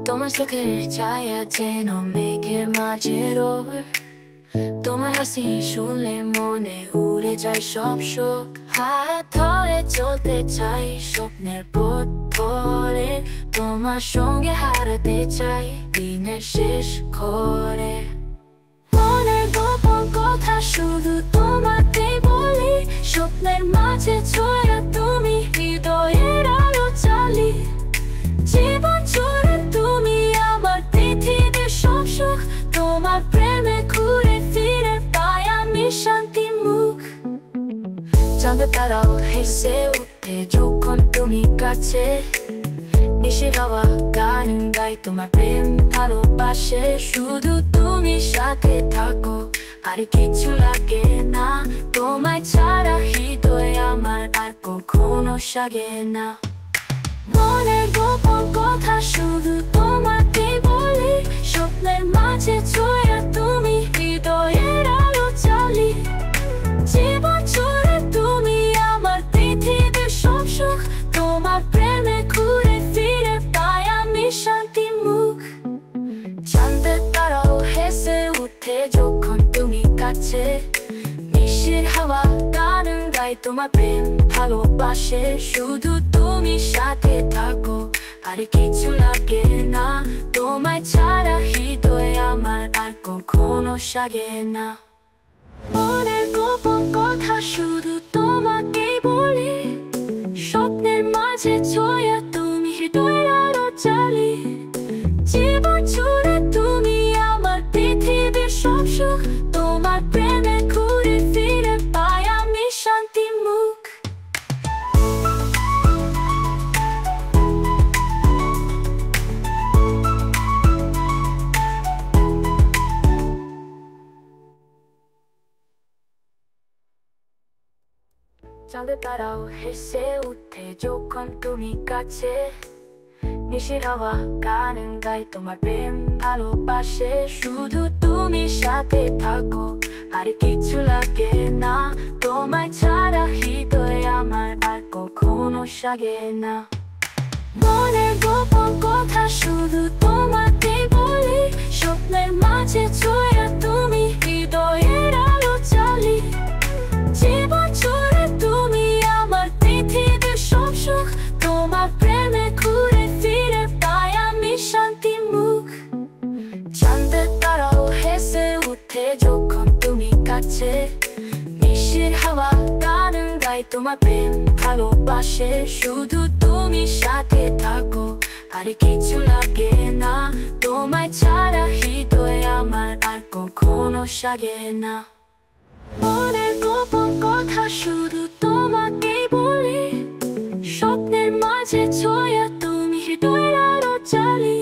তোমার চোখের ছায়া যেন মেঘের মাঝে রোদ, তোমার হাসি শুনলে মনে উড়ে যায় সব শোক। হাত ধরে চলতে চাই স্বপ্নের পথ ধরে, তোমার সঙ্গে হারাতে চাই দিনের শেষ করে। মনের গোপন কথা শুধু তোমাকে বলি, স্বপ্নের মাঝে ছয়া তুমি হৃদয়ের আলো চালি। জীবন জুড়ে তুমি আমার পৃথিবীর সব সুখ, তোমার প্রেমে ঘুরে ফিরে পাই আমি শান্তি মুখ। চাঁদের তারাও হেসে উঠে যখন তুমি কাছে, নিশির হাওয়া গান গাই তোমার প্রেম ভালোবাসে। শুধু তুমি সাথে থাকো আর কিছু লাগে না, তোমায় ছাড়া হৃদয় আমার আর কখনো সাগে না। মনের গোপন কথা শুধু তোমাকে বলি, স্বপ্নের মাঝে ছয়া তুমি হৃদয়ের আলো চালি। জীবন জুড়ে তুমি আমার পৃথিবীর সব সুখ, তোমার প্রেমে ঘুরে ফিরে পাই আমি শান্তি মুখ। চাঁদের তারাও হেসে উঠে যখন তুমি কাছে, নিশির হাওয়া গান গাই তোমার প্রেম ভালোবাসে। শুধু তুমি সাথে থাকো আর কিছু লাগে না, তোমায় ছাড়া হৃদয় আমার আর কখনো সাগে না। মনের গোপন কথা শুধু তোমাকে বলি, স্বপ্নের মাঝে ছয়া তুমি হৃদয়ের আলো চালি। জীবন জুড়ে তুমি আমার পৃথিবীর সব সুখ, তোমার প্রেমে ঘুরে ফিরে পাই আমি শান্তি মুখ। চাঁদের তারাও হেসে উঠে যখন তুমি কাছে, নিশির হাওয়া গান গাই তোমার প্রেম ভালোবাসে। শুধু তুমি সাথে থাকো আর কিছু লাগে না, তোমায় ছাড়া হৃদয় আমার আর কখনো সাগে না। মনের গোপন কথা শুধু তোমাকে বলি, স্বপ্নের মাঝে ছয়া তুমি হৃদয়ের আলো চালি। জীবন জুড়ে তুমি আমার পৃথিবীর সব সুখ, তোমার প্রেমে ঘুরে ফিরে পাই আমি শান্তি মুখ। চাঁদের তারাও হেসে উঠে যখন তুমি কাছে, নিশির হাওয়া গান গাই তোমার প্রেম ভালোবাসে। শুধু তুমি সাথে থাকো আর কিছু লাগে না, তোমায় ছাড়া হৃদয় আমার আর কখনো সাগে না। মনের গোপন কথা শুধু তোমাকে বলি, স্বপ্নের মাঝে ছয়া তুমি হৃদয়ের আলো চালি।